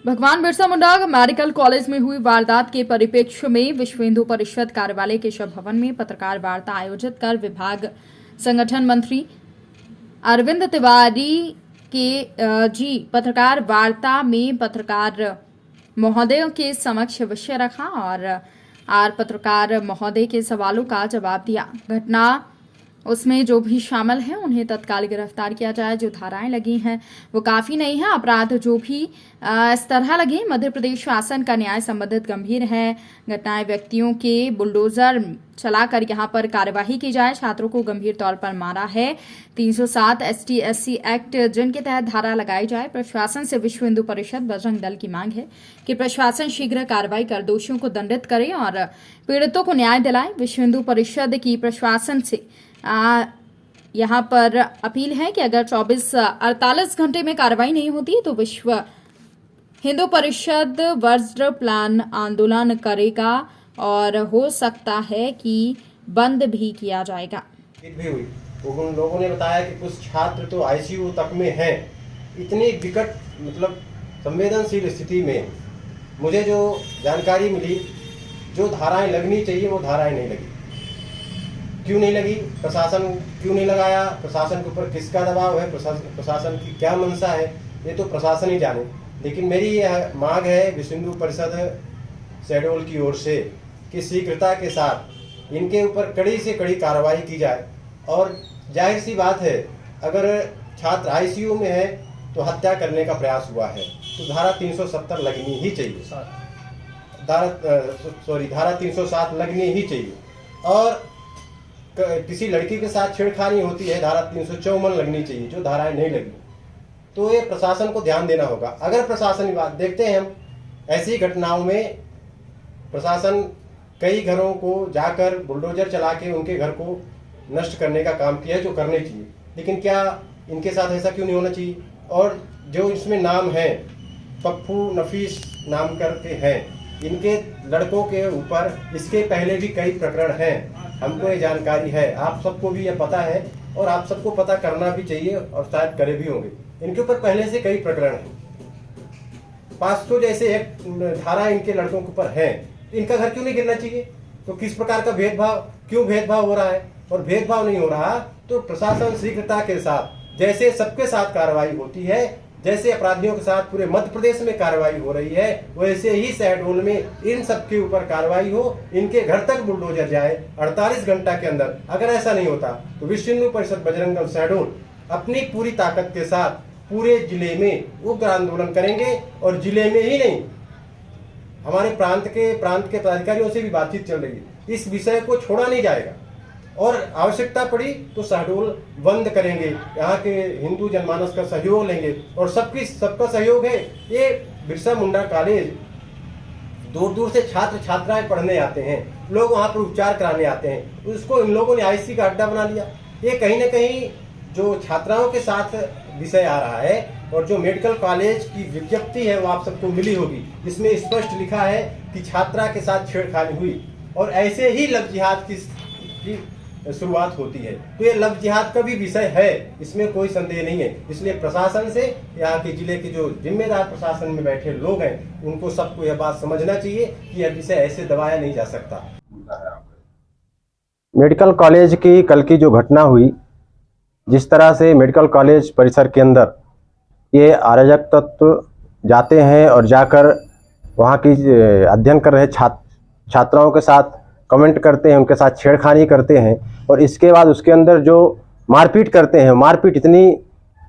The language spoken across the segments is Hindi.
भगवान बिरसा मुंडा मेडिकल कॉलेज में हुई वारदात के परिप्रेक्ष्य में विश्व हिंदू परिषद कार्यालय केशव भवन में पत्रकार वार्ता आयोजित कर विभाग संगठन मंत्री अरविंद तिवारी जी पत्रकार वार्ता में पत्रकार महोदयों के समक्ष विषय रखा और पत्रकार महोदय के सवालों का जवाब दिया। घटना उसमें जो भी शामिल हैं उन्हें तत्काल गिरफ्तार किया जाए। जो धाराएं लगी हैं वो काफ़ी नहीं है। अपराध जो भी इस तरह लगे, मध्य प्रदेश शासन का न्याय संबंधित गंभीर है। घटनाएं व्यक्तियों के बुलडोजर चलाकर यहां पर कार्यवाही की जाए। छात्रों को गंभीर तौर पर मारा है। 307 ST/SC एक्ट जिनके तहत धारा लगाई जाए। प्रशासन से विश्व हिंदू परिषद बजरंग दल की मांग है कि प्रशासन शीघ्र कार्रवाई कर दोषियों को दंडित करे और पीड़ितों को न्याय दिलाए। विश्व हिंदू परिषद की प्रशासन से यहाँ पर अपील है कि अगर 48 घंटे में कार्रवाई नहीं होती तो विश्व हिंदू परिषद वज्र प्लान आंदोलन करेगा और हो सकता है कि बंद भी किया जाएगा। भी हुई तो उन लोगों ने बताया कि कुछ छात्र तो ICU तक में हैं। इतनी विकट मतलब संवेदनशील स्थिति में मुझे जो जानकारी मिली, जो धाराएं लगनी चाहिए वो धाराएं नहीं लगी। क्यों नहीं लगी? प्रशासन क्यों नहीं लगाया? प्रशासन के ऊपर किसका दबाव है? प्रशासन की क्या मंशा है ये तो प्रशासन ही जाने। लेकिन मेरी यह मांग है विश्व हिंदू परिषद शहडोल की ओर से कि शीघ्रता के साथ इनके ऊपर कड़ी से कड़ी कार्रवाई की जाए। और जाहिर सी बात है, अगर छात्र ICU में है तो हत्या करने का प्रयास हुआ है तो धारा 370 लगनी ही चाहिए। धारा 307 लगनी ही चाहिए। और किसी लड़की के साथ छेड़खानी होती है, धारा 354 लगनी चाहिए, जो धाराएं नहीं लगी। तो ये प्रशासन को ध्यान देना होगा। अगर प्रशासन बात देखते हैं हम ऐसी घटनाओं में प्रशासन कई घरों को जाकर बुलडोजर चला के उनके घर को नष्ट करने का काम किया है, जो करने चाहिए। लेकिन क्या इनके साथ ऐसा क्यों नहीं होना चाहिए? और जो इसमें नाम है पप्पू नफीस नाम करके हैं, इनके लड़कों के ऊपर इसके पहले भी कई प्रकरण हैं। हमको ये जानकारी है, आप सबको भी ये पता है और आप सबको पता करना भी चाहिए और शायद करे भी होंगे। इनके ऊपर पहले से कई प्रकरण हैं। 500 जैसे एक धारा इनके लड़कों के ऊपर है। इनका घर क्यों नहीं गिरना चाहिए? तो किस प्रकार का भेदभाव, क्यों भेदभाव हो रहा है? और भेदभाव नहीं हो रहा तो प्रशासन शीघ्रता के साथ, जैसे सबके साथ कार्रवाई होती है, जैसे अपराधियों के साथ पूरे मध्य प्रदेश में कार्रवाई हो रही है, वैसे ही शहडोल में इन सब के ऊपर कार्रवाई हो, इनके घर तक बुलडोजर जाए 48 घंटा के अंदर। अगर ऐसा नहीं होता तो विश्व हिंदू परिषद बजरंग दल शहडोल अपनी पूरी ताकत के साथ पूरे जिले में उग्र आंदोलन करेंगे। और जिले में ही नहीं, हमारे प्रांत के पदाधिकारियों से भी बातचीत चल रही है। इस विषय को छोड़ा नहीं जाएगा और आवश्यकता पड़ी तो शहडोल बंद करेंगे। यहाँ के हिंदू जनमानस का सहयोग लेंगे और सबका सहयोग है। ये बिरसा मुंडा कॉलेज दूर दूर से छात्र छात्राएं पढ़ने आते हैं, लोग वहाँ पर उपचार कराने आते हैं। उसको इन लोगों ने IC का अड्डा बना लिया। ये कहीं ना कहीं जो छात्राओं के साथ विषय आ रहा है और जो मेडिकल कॉलेज की विज्ञप्ति है वो आप सबको मिली होगी। इसमें स्पष्ट लिखा है कि छात्रा के साथ छेड़खानी हुई और ऐसे ही लव जिहाद की शुरुआत होती है। तो ये लव जिहाद का भी विषय है, इसमें कोई संदेह नहीं है। इसलिए प्रशासन से, यहाँ के जिले के जो जिम्मेदार प्रशासन में बैठे लोग हैं, उनको सबको यह बात समझना चाहिए कि यह विषय ऐसे दबाया नहीं जा सकता। मेडिकल कॉलेज की कल की जो घटना हुई, जिस तरह से मेडिकल कॉलेज परिसर के अंदर ये अराजक तत्व जाते हैं और जाकर वहाँ की अध्ययन कर रहे छात्राओं के साथ कमेंट करते हैं, उनके साथ छेड़खानी करते हैं और इसके बाद उसके अंदर जो मारपीट करते हैं, मारपीट इतनी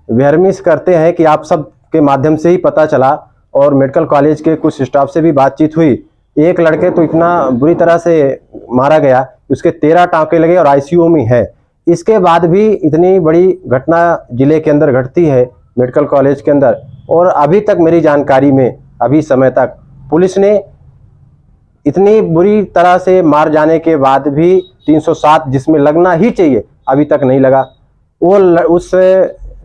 बेरहमी करते हैं कि आप सब के माध्यम से ही पता चला और मेडिकल कॉलेज के कुछ स्टाफ से भी बातचीत हुई। एक लड़के तो इतना बुरी तरह से मारा गया, उसके 13 टाँके लगे और ICU में है। इसके बाद भी इतनी बड़ी घटना जिले के अंदर घटती है मेडिकल कॉलेज के अंदर, और अभी तक मेरी जानकारी में अभी समय तक पुलिस ने इतनी बुरी तरह से मार जाने के बाद भी 307 जिसमें लगना ही चाहिए अभी तक नहीं लगा। वो उस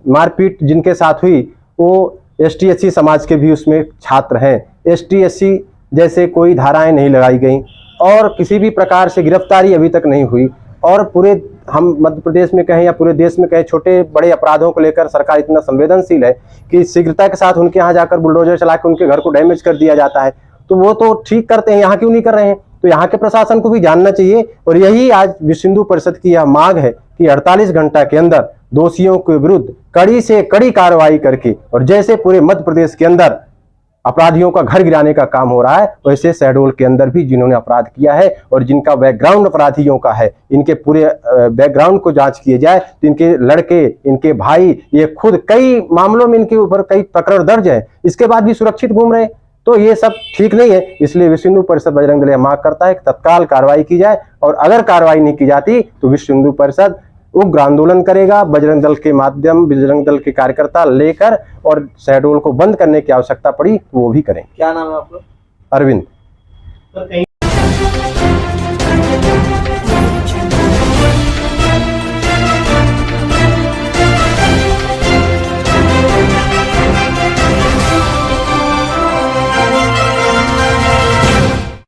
मारपीट जिनके साथ हुई वो ST/SC समाज के भी उसमें छात्र हैं। ST/SC जैसे कोई धाराएं नहीं लगाई गई और किसी भी प्रकार से गिरफ्तारी अभी तक नहीं हुई और पूरे हम मध्य प्रदेश में कहें या पूरे देश में कहें, छोटे बड़े अपराधों को लेकर सरकार इतना संवेदनशील है कि शीघ्रता के साथ उनके यहाँ जाकर बुलडोजर चला के उनके घर को डैमेज कर दिया जाता है। तो वो तो ठीक करते हैं, यहाँ क्यों नहीं कर रहे हैं? तो यहाँ के प्रशासन को भी जानना चाहिए। और यही आज विश्व हिंदू परिषद की यह मांग है कि 48 घंटा के अंदर दोषियों के विरुद्ध कड़ी से कड़ी कार्रवाई करके, और जैसे पूरे मध्य प्रदेश के अंदर अपराधियों का घर गिराने का काम हो रहा है, वैसे शहडोल के अंदर भी जिन्होंने अपराध किया है और जिनका बैकग्राउंड अपराधियों का है, इनके पूरे बैकग्राउंड को जांच किए जाए। तो इनके लड़के, इनके भाई, ये खुद कई मामलों में इनके ऊपर कई प्रकरण दर्ज है, इसके बाद भी सुरक्षित घूम रहे। तो ये सब ठीक नहीं है। इसलिए विश्व हिंदू परिषद बजरंग दल मांग करता है कि तत्काल कार्रवाई की जाए, और अगर कार्रवाई नहीं की जाती तो विश्व हिंदू परिषद उग्र आंदोलन करेगा। बजरंग दल के माध्यम, बजरंग दल के कार्यकर्ता लेकर, और शहडोल को बंद करने की आवश्यकता पड़ी तो वो भी करेंगे। क्या नाम है आपका? अरविंद। सर, कहीं